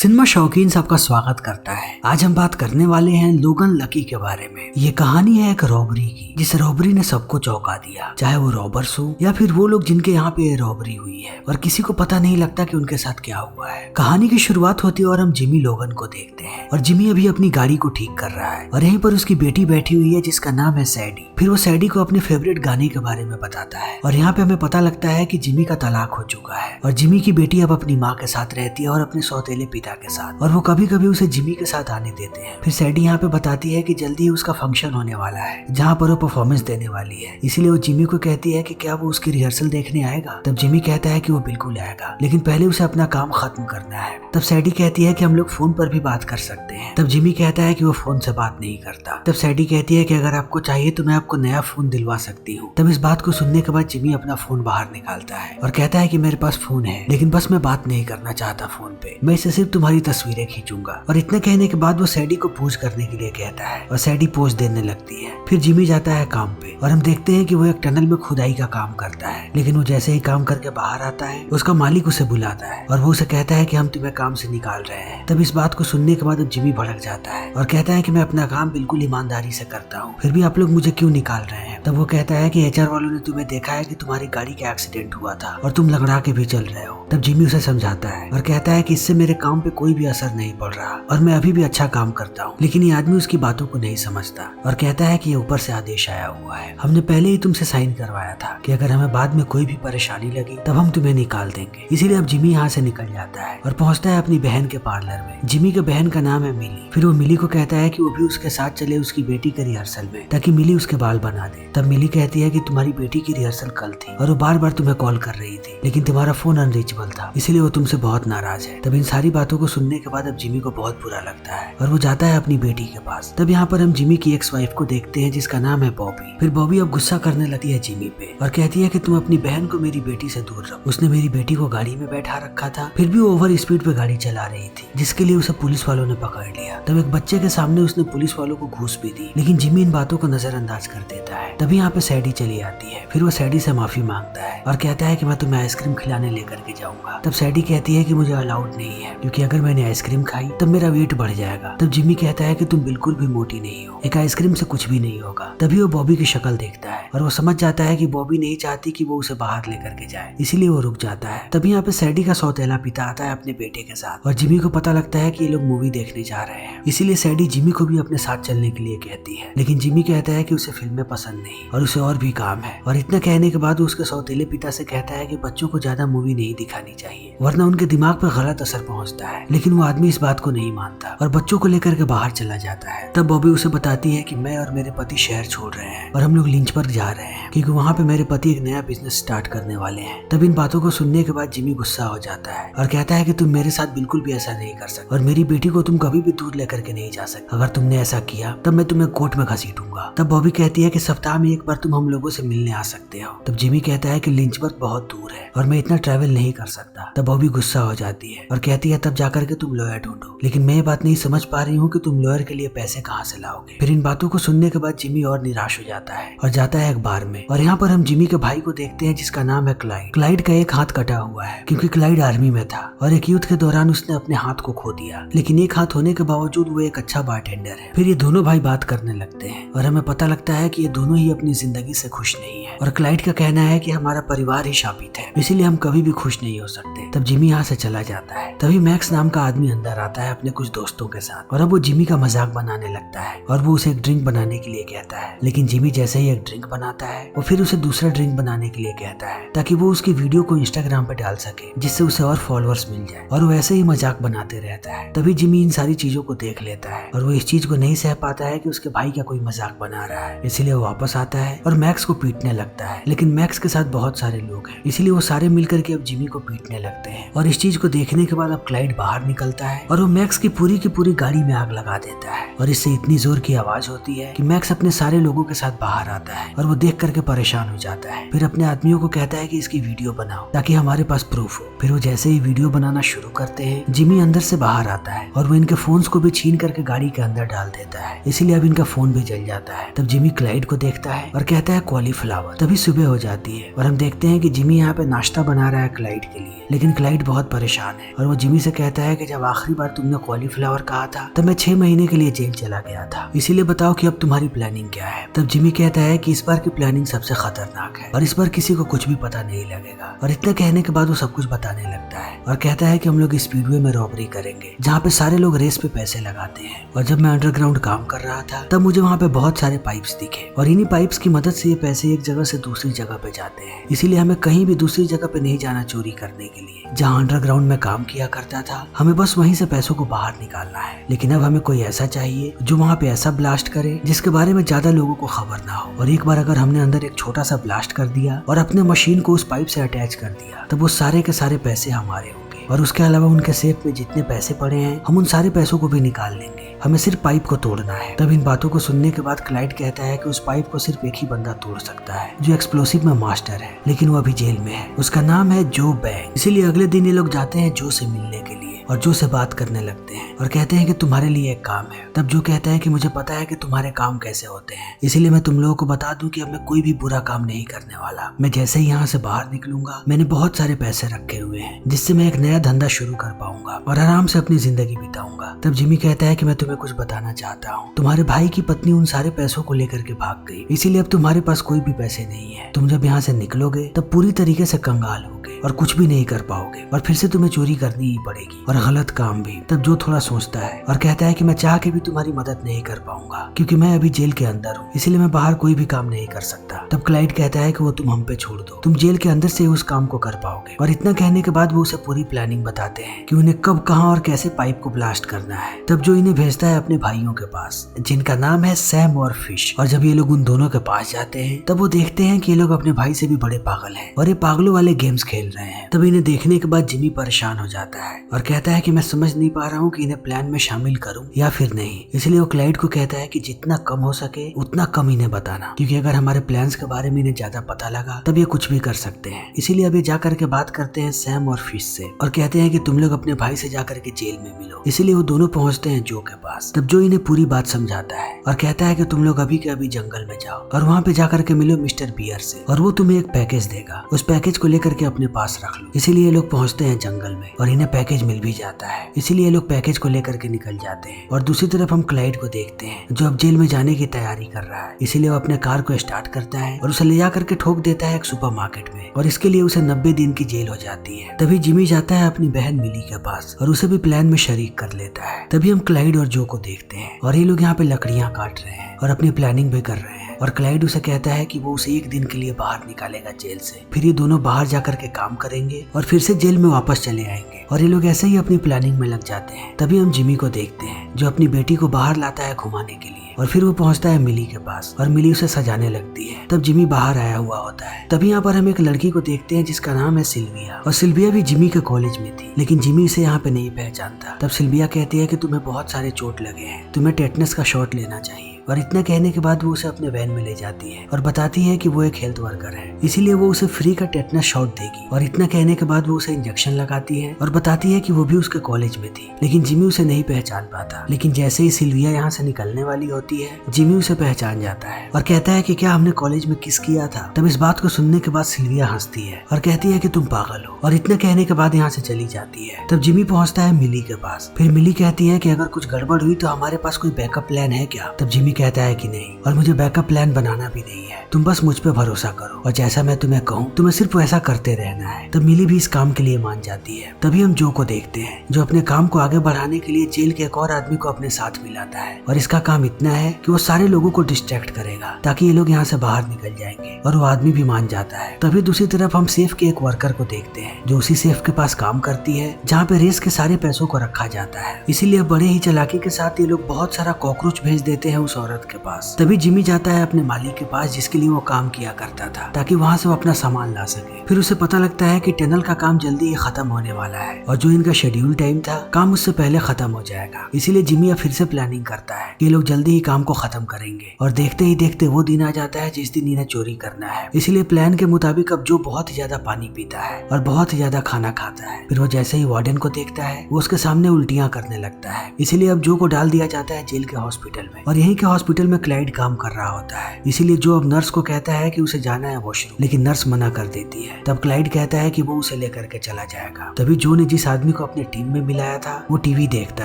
Cinema शौकीन सबका स्वागत करता है। आज हम बात करने वाले हैं लोगन लकी के बारे में। ये कहानी है एक रॉबरी की, जिस रॉबरी ने सबको चौंका दिया, चाहे वो रॉबर्स हो या फिर वो लोग जिनके यहाँ पे ये रॉबरी हुई है और किसी को पता नहीं लगता कि उनके साथ क्या हुआ है। कहानी की शुरुआत होती है और हम जिमी लोगन को देखते हैं और जिमी अभी अपनी गाड़ी को ठीक कर रहा है और यहीं पर उसकी बेटी बैठी हुई है जिसका नाम है सैडी। फिर वो सैडी को अपने फेवरेट गाने के बारे में बताता है और यहाँ पे हमें पता लगता है कि जिमी का तलाक हो चुका है और जिमी की बेटी अब अपनी माँ के साथ रहती है और अपने सौतेले पिता के साथ, और वो कभी कभी उसे जिमी के साथ आने देते हैं। फिर सैडी यहाँ पे बताती है कि जल्दी ही उसका फंक्शन होने वाला है जहाँ पर वो परफॉर्मेंस देने वाली है, इसीलिए वो जिमी को कहती है कि क्या वो उसकी रिहर्सल देखने आएगा। तब जिमी कहता है कि वो बिल्कुल आएगा, लेकिन पहले उसे अपना काम खत्म करना है। तब सैडी कहती है कि हम लोग फोन पर भी बात कर सकते हैं। तब जिमी कहता है कि वो फोन से बात नहीं करता। तब सैडी कहती है कि अगर आपको चाहिए तो मैं आपको नया फोन दिलवा सकती हूँ। तब इस बात को सुनने के बाद जिमी अपना फोन बाहर निकालता है और कहता है कि मेरे पास फोन है, लेकिन बस मैं बात नहीं करना चाहता फोन पे, मैं इसे सिर्फ तुम्हारी तस्वीरें खींचूंगा। और इतना कहने के बाद वो सैडी को पोज करने के लिए कहता है और सैडी पोज देने लगती है। फिर जिमी जाता है काम पे और हम देखते हैं कि वो एक टनल में खुदाई का काम करता है, लेकिन वो जैसे ही काम करके बाहर आता है उसका मालिक उसे बुलाता है और वो उसे कहता है कि हम तुम्हें काम से निकाल रहे हैं। तब इस बात को सुनने के बाद अब जिमी भड़क जाता है और कहता है कि मैं अपना काम बिल्कुल ईमानदारी से करता हूँ, फिर भी आप लोग मुझे क्यों निकाल रहे हैं। तब वो कहता है कि एचआर वालों ने तुम्हें देखा है कि तुम्हारी गाड़ी का एक्सीडेंट हुआ था और तुम लगड़ा के भी चल रहे हो। तब जिमी उसे समझाता है और कहता है कि इससे मेरे काम पे कोई भी असर नहीं पड़ रहा और मैं अभी भी अच्छा काम करता हूँ, लेकिन ये आदमी उसकी बातों को नहीं समझता और कहता है कि ये ऊपर से आदेश आया हुआ है, हमने पहले ही तुमसे साइन करवाया था कि अगर हमें बाद में कोई भी परेशानी लगी तब हम तुम्हें निकाल देंगे। इसीलिए अब जिमी यहाँ से निकल जाता है और पहुंचता है अपनी बहन के पार्लर में। जिमी के बहन का नाम है मिली। फिर वो मिली को कहता है कि वो भी उसके साथ चले उसकी बेटी के रिहर्सल में ताकि मिली उसके बाल बना दे। तब मिली कहती है कि तुम्हारी बेटी की रिहर्सल कल थी और वो बार बार तुम्हें कॉल कर रही थी, लेकिन तुम्हारा फोन अनरीचेबल था, इसीलिए वो तुमसे बहुत नाराज है। तब इन सारी बातों को सुनने के बाद अब जिमी को बहुत बुरा लगता है और वो जाता है अपनी बेटी के पास। तब यहाँ पर हम जिमी की एक्स वाइफ को देखते हैं जिसका नाम है बॉबी। फिर बॉबी अब गुस्सा करने लगती है जिमी पे और कहती है कि तुम अपनी बहन को मेरी बेटी से दूर रखो, उसने मेरी बेटी को गाड़ी में बैठा रखा था, फिर भी वो ओवर स्पीड पे गाड़ी चला रही थी, जिसके लिए उसे पुलिस वालों ने पकड़ लिया। तब एक बच्चे के सामने उसने पुलिस वालों को घूस भी दी, लेकिन जिमी इन बातों को नजरअंदाज कर देता है। तभी यहाँ पे सैडी चली आती है। फिर वो सैडी से माफी मांगता है और कहता है कि मैं तुम्हें आइसक्रीम खिलाने लेकर के जाऊंगा। तब सैडी कहती है कि मुझे अलाउड नहीं है, क्योंकि अगर मैंने आइसक्रीम खाई तब मेरा वेट बढ़ जाएगा। तब जिमी कहता है कि तुम बिल्कुल भी मोटी नहीं हो, एक आइसक्रीम से कुछ भी नहीं होगा। तभी वो बॉबी की शक्ल देखता है और वो समझ जाता है कि बॉबी नहीं चाहती कि वो उसे बाहर लेकर के जाए, इसीलिए वो रुक जाता है। तभी यहाँ पे सैडी का सौतेला पिता आता है अपने बेटे के साथ और जिमी को पता लगता है कि ये लोग मूवी देखने जा रहे हैं, इसीलिए सैडी जिमी को भी अपने साथ चलने के लिए कहती है, लेकिन जिमी कहता है कि उसे फिल्में पसंद नहीं और उसे और भी काम है। और इतना कहने के बाद उसके सौतेले पिता से कहता है कि बच्चों को ज्यादा मूवी नहीं दिखानी चाहिए वरना उनके दिमाग पर गलत असर पहुंचता है, लेकिन वो आदमी इस बात को नहीं मानता और बच्चों को लेकर के बाहर चला जाता है। तब बॉबी उसे बताती है कि मैं और मेरे पति शहर छोड़ रहे हैं और हम लोग लिंचबर्ग जा रहे हैं, क्योंकि वहाँ पे मेरे पति एक नया बिजनेस स्टार्ट करने वाले हैं। तब इन बातों को सुनने के बाद जिमी गुस्सा हो जाता है और कहता है कि तुम मेरे साथ बिल्कुल भी ऐसा नहीं कर सकते और मेरी बेटी को तुम कभी भी दूर लेकर के नहीं जा सकते, अगर तुमने ऐसा किया तब मैं तुम्हें कोर्ट में घसीटूंगा। तब बॉबी कहती है कि सप्ताह में एक बार तुम हम लोगों से मिलने आ सकते हो। तब जिमी कहता है कि लिंचबर्ग बहुत दूर है और मैं इतना ट्रैवल नहीं कर सकता। तब बॉबी गुस्सा हो जाती है और कहती है तब जाकर के तुम लॉयर ढूंढो, लेकिन मैं ये बात नहीं समझ पा रही हूँ कि तुम लॉयर के लिए पैसे कहाँ से लाओगे। फिर इन बातों को सुनने के बाद जिमी और निराश हो जाता है और जाता है एक बार में, और यहाँ पर हम जिमी के भाई को देखते हैं जिसका नाम है क्लाइड। क्लाइड का एक हाथ कटा हुआ है क्योंकि क्लाइड आर्मी में था और एक युद्ध के दौरान उसने अपने हाथ को खो दिया, लेकिन एक हाथ होने के बावजूद वो एक अच्छा बारटेंडर है। फिर ये दोनों भाई बात करने लगते हैं और हमें पता लगता है कि ये दोनों ही अपनी जिंदगी से खुश नहीं है और क्लाइड का कहना है कि हमारा परिवार ही शापित है, इसीलिए हम कभी भी खुश नहीं हो सकते। तब जिमी यहाँ से चला जाता है। तभी मैक्स नाम का आदमी अंदर आता है अपने कुछ दोस्तों के साथ और अब वो जिमी का मजाक बनाने लगता है और वो उसे एक ड्रिंक बनाने के लिए कहता है, लेकिन जिमी जैसे ही एक ड्रिंक बनाता है वो फिर उसे दूसरा ड्रिंक बनाने के लिए कहता है ताकि वो उसकी वीडियो को इंस्टाग्राम पे डाल सके, जिससे उसे और फॉलोअर्स मिल जाए, और वो ऐसे ही मजाक बनाते रहता है। तभी जिमी इन सारी चीजों को देख लेता है और वो इस चीज को नहीं सह पाता है कि उसके भाई का कोई मजाक बना रहा है, इसीलिए वो वापस आता है और मैक्स को पीटने लगता है, लेकिन मैक्स के साथ बहुत सारे लोग हैं, इसीलिए वो सारे मिलकर के अब जिमी को पीटने लगते हैं। और इस चीज को देखने के बाद अब क्लाइड बाहर निकलता है और वो मैक्स की पूरी गाड़ी में आग लगा देता है और इससे इतनी जोर की आवाज होती है कि मैक्स अपने सारे लोगों के साथ बाहर आता है और वो देख करके परेशान हो जाता है। फिर अपने आदमियों को कहता है कि इसकी वीडियो बनाओ ताकि हमारे पास प्रूफ हो। फिर वो जैसे ही वीडियो बनाना शुरू करते हैं जिमी अंदर से बाहर आता है और वो इनके फोन्स को भी छीन करके गाड़ी के अंदर डाल देता है, इसीलिए अब इनका फोन भी जल जाता है। तब जिमी क्लाइड को देखता है और कहता है कॉलीफ्लावर। तभी सुबह हो जाती है और हम देखते हैं कि जिमी यहाँ पे नाश्ता बना रहा है क्लाइड के लिए, लेकिन क्लाइड बहुत परेशान है और वो जिमी से कहता कहता है कि जब आखिरी बार तुमने कॉलीफ्लावर कहा था तब मैं 6 महीने के लिए जेल चला गया था, इसीलिए बताओ कि अब तुम्हारी प्लानिंग क्या है। तब जिमी कहता है कि इस बार की प्लानिंग सबसे खतरनाक है और इस बार किसी को कुछ भी पता नहीं लगेगा। और इतना कहने के बाद वो सब कुछ बताने लगता है और कहता है कि हम लोग स्पीडवे में रॉबरी करेंगे जहाँ पे सारे लोग रेस पे पैसे लगाते हैं। और जब मैं अंडरग्राउंड काम कर रहा था तब मुझे वहाँ पे बहुत सारे पाइप्स दिखे और इन्हीं पाइप्स की मदद से ये पैसे एक जगह से दूसरी जगह पे जाते हैं, इसीलिए हमें कहीं भी दूसरी जगह पे नहीं जाना चोरी करने के लिए। जहाँ अंडरग्राउंड में काम किया करता था हमें बस वहीं से पैसों को बाहर निकालना है, लेकिन अब हमें कोई ऐसा चाहिए जो वहाँ पे ऐसा ब्लास्ट करे जिसके बारे में ज्यादा लोगों को खबर ना हो। और एक बार अगर हमने अंदर एक छोटा सा ब्लास्ट कर दिया और अपने मशीन को उस पाइप से अटैच कर दिया तब वो सारे के सारे पैसे हमारे होंगे और उसके अलावा उनके सेफ में जितने पैसे पड़े हैं हम उन सारे पैसों को भी निकाल लेंगे, हमें सिर्फ पाइप को तोड़ना है। तब इन बातों को सुनने के बाद क्लाइड कहता है कि उस पाइप को सिर्फ एक ही बंदा तोड़ सकता है जो एक्सप्लोसिव में मास्टर है, लेकिन वो अभी जेल में है। उसका नाम है जो बैंग। इसीलिए अगले दिन ये लोग जाते हैं जो से मिलने के लिए और जो से बात करने लगते हैं और कहते हैं कि तुम्हारे लिए एक काम है। तब जो कहता है कि मुझे पता है कि तुम्हारे काम कैसे होते हैं, इसीलिए मैं तुम लोगों को बता दूं कि अब मैं कोई भी बुरा काम नहीं करने वाला। मैं जैसे ही यहाँ से बाहर निकलूंगा मैंने बहुत सारे पैसे रखे हुए हैं जिससे मैं एक नया धंधा शुरू कर पाऊंगा और आराम से अपनी जिंदगी बिताऊंगा। तब जिमी कहता है कि मैं तुम्हें कुछ बताना चाहता हूँ, तुम्हारे भाई की पत्नी उन सारे पैसों को लेकर के भाग गई, इसीलिए अब तुम्हारे पास कोई भी पैसे नहीं है। तुम जब यहाँ से निकलोगे तब पूरी तरीके से कंगाल होगे और कुछ भी नहीं कर पाओगे और फिर से तुम्हें चोरी करनी ही पड़ेगी और गलत काम भी। तब जो थोड़ा सोचता है और कहता है कि मैं चाह के भी तुम्हारी मदद नहीं कर पाऊंगा क्योंकि मैं अभी जेल के अंदर हूँ, इसलिए मैं बाहर कोई भी काम नहीं कर सकता। तब क्लाइड कहता है कि वो तुम हम पे छोड़ दो, तुम जेल के अंदर से उस काम को कर पाओगे। और इतना कहने के बाद वो उसे पूरी प्लानिंग बताते हैं कि उन्हें कब, कहाँ और कैसे पाइप को ब्लास्ट करना है। तब जो इन्हें भेजता है अपने भाइयों के पास जिनका नाम है सैम और फिश। और जब ये लोग उन दोनों के पास जाते हैं तब वो देखते हैं कि ये लोग अपने भाई से भी बड़े पागल हैं और ये पागलों वाले गेम्स खेल रहे हैं। तब इन्हें देखने के बाद जिमी परेशान हो जाता है और कहता है कि मैं समझ नहीं पा रहा हूँ कि इन्हें प्लान में शामिल करूँ या फिर नहीं। इसलिए वो क्लाइड को कहता है कि जितना कम हो सके उतना कम इन्हें बताना, क्योंकि अगर हमारे प्लान्स के बारे में इन्हें ज्यादा पता लगा तब ये कुछ भी कर सकते हैं। इसीलिए अभी जाकर के बात करते हैं सैम और फिश से और कहते हैं कि तुम लोग अपने भाई से जाकर के जेल में मिलो। इसीलिए वो दोनों पहुंचते हैं जो के पास। तब जो इन्हें पूरी बात समझाता है और कहता है कि तुम लोग अभी के अभी जंगल में जाओ और वहाँ पे जाकर के मिलो मिस्टर बियर से और वो तुम्हें एक पैकेज देगा, उस पैकेज को लेकर के अपने पास रख लो। इसीलिए लोग पहुंचते हैं जंगल में और इन्हें पैकेज मिल भी जाता है, इसीलिए लोग पैकेज को लेकर के निकल जाते हैं। और दूसरी तरफ हम क्लाइड को देखते हैं जो अब जेल में जाने की तैयारी कर रहा है। इसीलिए वो अपने कार को स्टार्ट करता है और उसे ले जा करके ठोक देता है एक सुपरमार्केट में और इसके लिए उसे 90 दिन की जेल हो जाती है। तभी जिमी जाता है अपनी बहन मिली के पास और उसे भी प्लान में शरीक कर लेता है। तभी हम क्लाइड और जो को देखते हैं और ये लोग यहाँ पे लकड़ियां काट रहे हैं और अपनी प्लानिंग भी कर रहे हैं। और क्लाइड उसे कहता है कि वो उसे एक दिन के लिए बाहर निकालेगा जेल से, फिर ये दोनों बाहर जाकर के काम करेंगे और फिर से जेल में वापस चले आएंगे। और ये लोग ऐसे ही अपनी प्लानिंग में लग जाते हैं। तभी हम जिमी को देखते हैं जो अपनी बेटी को बाहर लाता है घुमाने के लिए और फिर वो पहुंचता है मिली के पास और मिली उसे सजाने लगती है। तब जिमी बाहर आया हुआ होता है। तभी यहाँ पर हम एक लड़की को देखते हैं जिसका नाम है सिल्विया और सिल्विया भी जिमी के कॉलेज में थी, लेकिन जिमी इसे यहाँ पे नहीं पहचानता। तब सिल्विया कहती है कि तुम्हें बहुत सारे चोट लगे हैं, तुम्हें टेटनस का शॉट लेना चाहिए। और इतना कहने के बाद वो उसे अपने वैन में ले जाती है और बताती है कि वो एक हेल्थ वर्कर है, इसीलिए वो उसे फ्री का टेटनस शॉट देगी। और इतना कहने के बाद वो उसे इंजेक्शन लगाती है और बताती है कि वो भी उसके कॉलेज में थी, लेकिन जिमी उसे नहीं पहचान पाता। लेकिन जैसे ही सिल्विया यहाँ से निकलने वाली होती है जिमी उसे पहचान जाता है और कहता है कि क्या हमने कॉलेज में किस किया था। तब इस बात को सुनने के बाद सिल्विया हंसती है और कहती है कि तुम पागल हो और इतना कहने के बाद यहाँ से चली जाती है। तब जिमी पहुंचता है मिली के पास। फिर मिली कहती है कि अगर कुछ गड़बड़ हुई तो हमारे पास कोई बैकअप प्लान है क्या। तब जिमी कहता है कि नहीं और मुझे बैकअप प्लान बनाना भी नहीं है, तुम बस मुझ पे भरोसा करो और जैसा मैं तुम्हें कहूँ तुम्हें सिर्फ वैसा करते रहना है। तब मिली भी इस काम के लिए मान जाती है। तभी हम जो को देखते हैं जो अपने काम को आगे बढ़ाने के लिए जेल के एक और आदमी को अपने साथ मिलाता है और इसका काम इतना है कि वो सारे लोगों को डिस्ट्रैक्ट करेगा ताकि ये लोग यहाँ से बाहर निकल जाएंगे और वो आदमी भी मान जाता है। तभी दूसरी तरफ हम सेफ के एक वर्कर को देखते हैं जो उसी सेफ के पास काम करती है जहाँ पे रेस के सारे पैसों को रखा जाता है। इसीलिए बड़े ही चालाकी के साथ ये लोग बहुत सारा कॉकरोच भेज देते हैं उस औरत के पास। तभी जिमी जाता है अपने मालिक के पास जिसके लिए वो काम किया करता था ताकि वहाँ से वो अपना सामान ला सके। फिर उसे पता लगता है कि टनल का काम जल्दी ही खत्म होने वाला है और जो इनका शेड्यूल टाइम था काम उससे पहले खत्म हो जाएगा। इसीलिए जिमी अब फिर से प्लानिंग करता है कि ये लोग जल्दी ही काम को खत्म करेंगे और देखते ही देखते वो दिन आ जाता है जिस दिन इन्हें चोरी करना है। इसीलिए प्लान के मुताबिक अब जो बहुत ही ज्यादा पानी पीता है और बहुत ही ज्यादा खाना खाता है। फिर वो जैसे ही वार्डन को देखता है वो उसके सामने उल्टियां करने लगता है। इसीलिए अब जो को डाल दिया जाता है जेल के हॉस्पिटल में और यहीं के हॉस्पिटल में क्लाइड काम कर रहा होता है, इसीलिए जो अब नर्स को कहता है कि उसे जाना है वॉशरूम, लेकिन नर्स मना कर देती है। तब क्लाइड कहता है कि वो उसे लेकर के चला जाएगा। तभी जो ने जिस आदमी को अपने टीम में मिलाया था वो टीवी देखता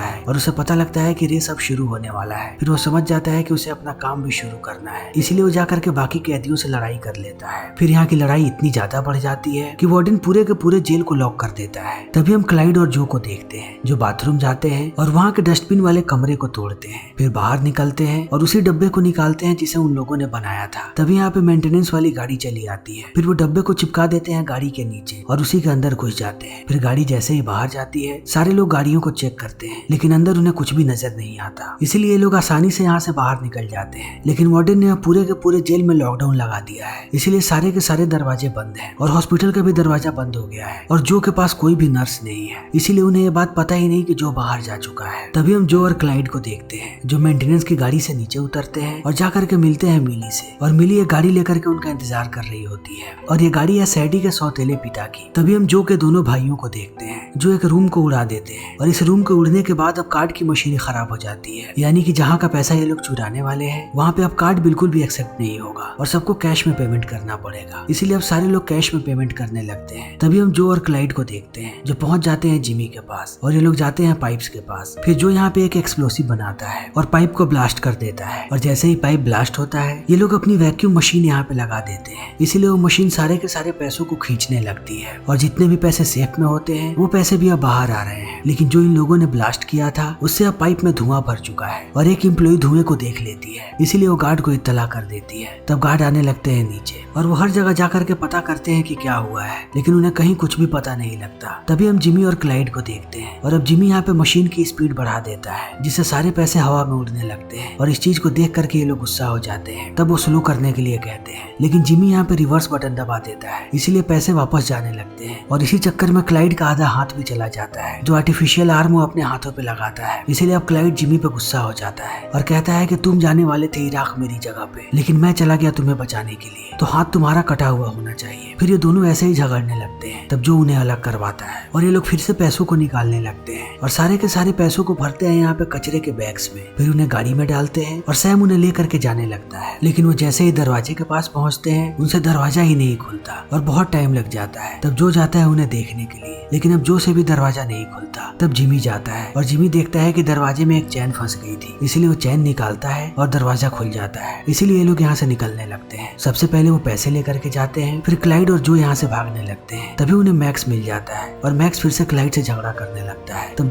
है और उसे पता लगता है कि रेस अब शुरू होने वाला है। फिर वो समझ जाता है कि उसे अपना काम भी शुरू करना है, इसीलिए वो जाकर के बाकी कैदियों से लड़ाई कर लेता है। फिर यहाँ की लड़ाई इतनी ज्यादा बढ़ जाती है कि वार्डन पूरे के पूरे जेल को लॉक कर देता है। तभी हम क्लाइड और जो को देखते हैं जो बाथरूम जाते हैं और वहाँ के डस्टबिन वाले कमरे को तोड़ते हैं। फिर बाहर निकलते हैं और उसी डब्बे को निकालते हैं जिसे उन लोगों ने बनाया था। तभी यहाँ पे मेंटेनेंस वाली गाड़ी चली आती है। फिर वो डब्बे को चिपका देते हैं गाड़ी के नीचे और उसी के अंदर घुस जाते हैं। फिर गाड़ी जैसे ही बाहर जाती है सारे लोग गाड़ियों को चेक करते हैं, लेकिन अंदर उन्हें कुछ भी नजर नहीं आता, इसलिए ये लोग आसानी से यहाँ से बाहर निकल जाते हैं। लेकिन वार्डन ने पूरे के पूरे जेल में लॉकडाउन लगा दिया है, इसलिए सारे के सारे दरवाजे बंद हैं और हॉस्पिटल का भी दरवाजा बंद हो गया है और जो के पास कोई भी नर्स नहीं है, इसीलिए उन्हें ये बात पता ही नहीं कि जो बाहर जा चुका है। तभी हम जो और क्लाइड को देखते हैं जो मेंटेनेंस की गाड़ी से नीचे उतरते हैं और जाकर के मिलते हैं मिली से, और मिली एक गाड़ी लेकर के उनका इंतजार कर रही होती है और ये गाड़ी है सैडी के सौतेले पिता की। तभी हम जो के दोनों भाइयों को देखते हैं जो एक रूम को उड़ा देते हैं और इस रूम को उड़ने के बाद अब कार्ड की मशीन खराब हो जाती है, यानी कि जहाँ का पैसा ये लोग चुराने वाले हैं वहाँ पे अब कार्ड बिल्कुल भी एक्सेप्ट नहीं होगा और सबको कैश में पेमेंट करना पड़ेगा, इसीलिए अब सारे लोग कैश में पेमेंट करने लगते हैं। तभी हम जो और क्लाइड को देखते हैं जो पहुंच जाते हैं जिमी के पास और ये लोग जाते हैं पाइप्स के पास। फिर जो यहाँ पे एक एक्सप्लोसिव बनाता है और पाइप को ब्लास्ट कर देता है और जैसे ही पाइप ब्लास्ट होता है ये लोग अपनी वैक्यूम मशीन यहाँ पे लगा देते हैं, इसीलिए वो मशीन सारे के सारे पैसों को खींचने लगती है और जितने भी पैसे सेफ में होते हैं वो पैसे भी अब बाहर आ रहे हैं। लेकिन जो इन लोगों ने ब्लास्ट किया था उससे अब पाइप में धुआं भर चुका है और एक एम्प्लॉय धुएं को देख लेती है, इसीलिए वो गार्ड को इत्तला कर देती है। तब गार्ड आने लगते हैं नीचे और वो हर जगह जाकर के पता करते हैं कि क्या हुआ है, लेकिन उन्हें कहीं कुछ भी पता नहीं लगता। तभी हम जिमी और क्लाइड को देखते हैं और अब जिमी यहाँ पे मशीन की स्पीड बढ़ा देता है जिससे सारे पैसे हवा में उड़ने लगते हैं और इस चीज को देख करके ये लोग गुस्सा हो जाते हैं। तब वो स्लो करने के लिए कहते हैं, लेकिन जिमी यहाँ पे रिवर्स बटन दबा देता है, इसीलिए पैसे वापस जाने लगते हैं और इसी चक्कर में क्लाइड का आधा हाथ भी चला जाता है। जो आर्टिफिशियल आर्म वो अपने हाथों पे लगाता है, इसीलिए अब क्लाइड जिमी पे गुस्सा हो जाता है और कहता है कि तुम जाने वाले थे इराक मेरी जगह पे, लेकिन मैं चला गया तुम्हें बचाने के लिए, तो हाथ तुम्हारा कटा हुआ होना चाहिए। फिर ये दोनों ऐसे ही झगड़ने लगते हैं। तब जो उन्हें अलग करवाता है और ये लोग फिर से पैसों को निकालने लगते हैं और सारे के सारे पैसों को भरते हैं यहाँ पे कचरे के बैग्स में। फिर उन्हें गाड़ी में डालते हैं और सैम उन्हें लेकर के जाने लगता है, लेकिन वो जैसे ही दरवाजे के पास पहुंचते हैं उनसे दरवाजा ही नहीं खुलता और बहुत टाइम लग जाता है। तब जो जाता है उन्हें देखने के लिए, लेकिन अब जो से भी दरवाजा नहीं खुलता। तब जिमी जाता है और जिमी देखता है कि दरवाजे में एक चैन फंस गई थी, इसलिए वो चैन निकालता है और दरवाजा खुल जाता है, इसीलिए ये लोग यहाँ से निकलने लगते हैं। सबसे पहले वो पैसे लेकर के जाते हैं, फिर क्लाइड और जो यहाँ से भागने लगते हैं। तभी उन्हें मैक्स मिल जाता है और मैक्स फिर से क्लाइड से झगड़ा करने लगता है। तब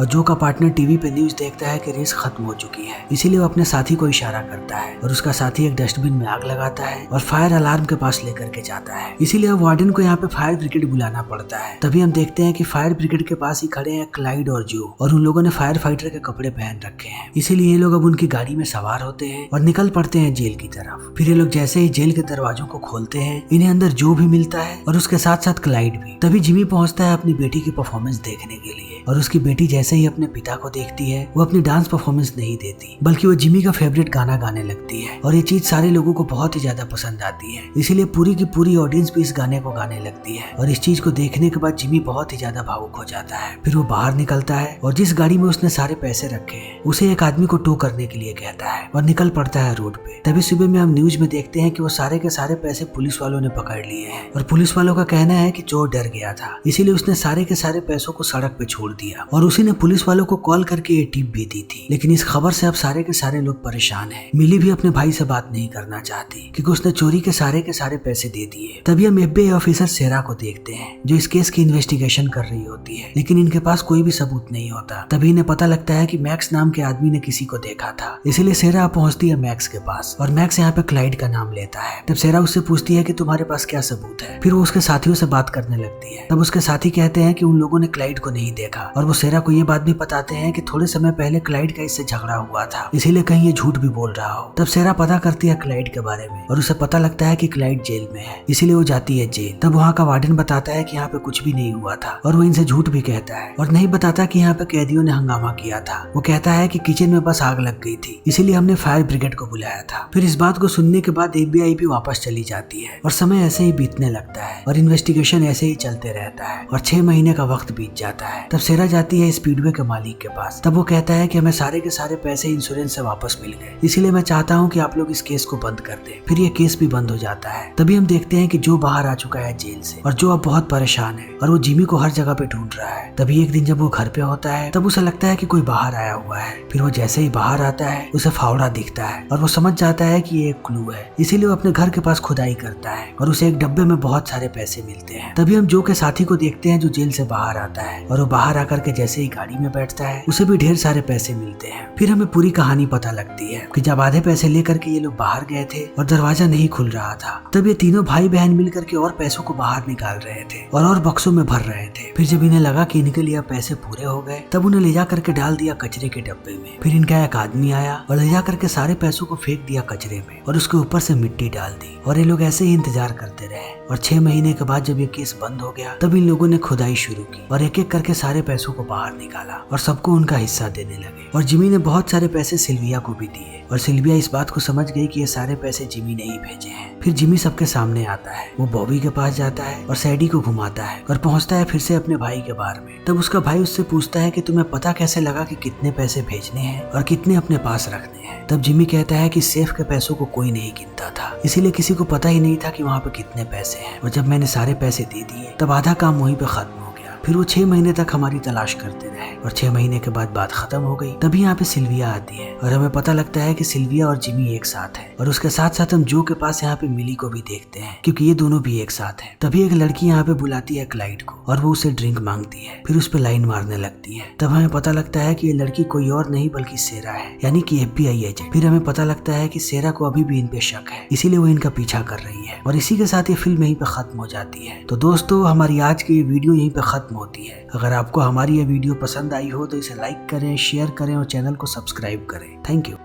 जो का पार्टनर टीवी पे न्यूज देखता है कि रेस खत्म हो चुकी है, इसीलिए वो अपने साथी को इशारा करता है और उसका साथी एक डस्टबिन में आग लगाता है और फायर अलार्म के पास लेकर के जाता है, इसीलिए अब वार्डन को यहाँ पे फायर ब्रिगेड बुलाना पड़ता है। तभी हम देखते हैं कि फायर ब्रिगेड के पास ही खड़े हैं क्लाइड और जो, और उन लोगों ने फायर फाइटर के कपड़े पहन रखे हैं, इसीलिए ये लोग अब उनकी गाड़ी में सवार होते हैं और निकल पड़ते हैं जेल की तरफ। फिर ये लोग जैसे ही जेल के दरवाजों को खोलते हैं इन्हें अंदर जो भी मिलता है और उसके साथ साथ क्लाइड भी। तभी जिमी पहुंचता है अपनी बेटी की परफॉर्मेंस देखने के लिए और उसकी बेटी जैसे ही अपने पिता को देखती है वो अपनी डांस परफॉर्मेंस नहीं देती, बल्कि वो जिमी का फेवरेट गाना गाने लगती है और ये चीज सारे लोगों को बहुत ही ज्यादा पसंद आती है, इसीलिए पूरी की पूरी ऑडियंस भी इस गाने को गाने लगती है और इस चीज को देखने के बाद जिमी बहुत ही ज्यादा भावुक हो जाता है। फिर वो बाहर निकलता है और जिस गाड़ी में उसने सारे पैसे रखे हैं उसे एक आदमी को टो करने के लिए कहता है और निकल पड़ता है रोड पे। तभी सुबह में हम न्यूज में देखते हैं कि वो सारे के सारे पैसे पुलिस वालों ने पकड़ लिए हैं और पुलिस वालों का कहना है कि चोर डर गया था, इसीलिए उसने सारे के सारे पैसों को सड़क पे छोड़ दिया और उसी ने पुलिस वालों को कॉल करके ये टिप भी दी थी। लेकिन इस खबर से अब सारे के सारे लोग परेशान हैं। मिली भी अपने भाई से बात नहीं करना चाहती क्योंकि उसने चोरी के सारे पैसे दे दिए। तभी हम FBI ऑफिसर सेरा को देखते हैं जो इस केस की इन्वेस्टिगेशन कर रही होती है, लेकिन इनके पास कोई भी सबूत नहीं होता। तभी इन्हें पता लगता है कि मैक्स नाम के आदमी ने किसी को देखा था, इसीलिए सेरा पहुंचती है मैक्स के पास और मैक्स यहाँ पे क्लाइड का नाम लेता है। तब सेरा उससे पूछती है कि तुम्हारे पास क्या सबूत है। फिर वो उसके साथियों से बात करने लगती है। तब उसके साथी कहते हैं कि उन लोगों ने क्लाइड को नहीं देखा और वो सेरा को ये बात भी बताते हैं कि थोड़े समय पहले क्लाइड का इससे झगड़ा हुआ था, इसीलिए कहीं ये झूठ भी बोल रहा हो। तब सेरा पता करती है क्लाइड के बारे में और उसे पता लगता है कि क्लाइड जेल में है, इसीलिए वो जाती है जेल। तब वहाँ का वार्डन बताता है कि यहाँ पे कुछ भी नहीं हुआ था और वो इनसे झूठ भी कहता है और नहीं बताता कि यहाँ पे कैदियों ने हंगामा किया था। वो कहता है कि किचन में बस आग लग गई थी, इसीलिए हमने फायर ब्रिगेड को बुलाया था। फिर इस बात को सुनने के बाद FBI भी वापस चली जाती है और समय ऐसे ही बीतने लगता है और इन्वेस्टिगेशन ऐसे ही चलते रहता है और 6 महीने का वक्त बीत जाता है। तब सेरा जाती है स्पीडवे के मालिक के पास। तब वो कहता है कि हमें सारे के सारे पैसे इंश्योरेंस से वापस मिल गए, इसीलिए मैं चाहता हूँ कि आप लोग इस केस को बंद कर दें। फिर ये केस भी बंद हो जाता है। तभी हम देखते हैं कि जो बाहर आ चुका है जेल से और जो अब बहुत परेशान है और वो जिमी को हर जगह पे ढूंढ रहा है। तभी एक दिन जब वो घर पे होता है तब उसे लगता है कि कोई बाहर आया हुआ है। फिर वो जैसे ही बाहर आता है उसे फावड़ा दिखता है और वो समझ जाता है कि ये एक क्लू है, इसीलिए वो अपने घर के पास खुदाई करता है और उसे एक डब्बे में बहुत सारे पैसे मिलते हैं। तभी हम जो के साथी को देखते हैं जो जेल से बाहर आता है और वो बाहर आकर के जैसे ही गाड़ी में बैठता है उसे भी ढेर सारे पैसे मिलते हैं। फिर हमें पूरी कहानी पता लगती है कि जब आधे पैसे लेकर के ये लोग बाहर गए थे और दरवाजा नहीं खुल रहा था, तब ये तीनों भाई बहन मिलकर के और पैसों को बाहर निकाल रहे थे और बक्सों में भर रहे थे। फिर जब इन्हें लगा कि इनके लिए पैसे पूरे हो गए तब उन्हें ले जा करके डाल दिया कचरे के डब्बे में। फिर इनका एक आदमी आया और ले जा करके सारे पैसों को फेंक दिया कचरे में और उसके ऊपर से मिट्टी डाल दी और ये लोग ऐसे ही इंतजार करते रहे। और 6 महीने के बाद जब ये केस बंद हो गया तब इन लोगों ने खुदाई शुरू की और एक एक करके सारे पैसों को बाहर निकाला और सबको उनका हिस्सा देने लगे। और जिमी ने बहुत सारे पैसे सिल्विया को भी दिए और सिल्विया इस बात को समझ गई कि ये सारे पैसे जिमी ने ही भेजे हैं। फिर जिमी सबके सामने आता है, वो बॉबी के पास जाता है और सैडी को घुमाता है और पहुंचता है फिर से अपने भाई के बार में। तब उसका भाई उससे पूछता है कि तुम्हें पता कैसे लगा कि कितने पैसे भेजने हैं और कितने अपने पास रखने हैं। तब जिमी कहता है कि सेफ के पैसों को कोई नहीं गिनता था, इसीलिए किसी को पता ही नहीं था कि वहाँ पे कितने पैसे हैं और जब मैंने सारे पैसे दे दिए तब आधा काम वहीं पे खत्म हो गया। फिर वो 6 महीने तक हमारी तलाश करते रहे और 6 महीने के बाद बात खत्म हो गई। तभी यहाँ पे सिल्विया आती है और हमें पता लगता है कि सिल्विया और जिमी एक साथ है और उसके साथ साथ हम जो के पास यहाँ पे मिली को भी देखते हैं क्योंकि ये दोनों भी एक साथ हैं। तभी एक लड़की यहाँ पे बुलाती है क्लाइड को और वो उसे ड्रिंक मांगती है, फिर उस पे लाइन मारने लगती है। तब हमें पता लगता है कि ये लड़की कोई और नहीं बल्कि सेरा है, यानी कि FBI एजेंट। फिर हमें पता लगता है कि सेरा को अभी भी इन पे शक है, इसीलिए वो इनका पीछा कर रही है और इसी के साथ ये फिल्म यहीं पे खत्म हो जाती है। तो दोस्तों हमारी आज की ये वीडियो यहीं पे खत्म होती है। अगर आपको हमारी ये वीडियो पसंद आई हो तो इसे लाइक करें, शेयर करें और चैनल को सब्सक्राइब करें। Thank you.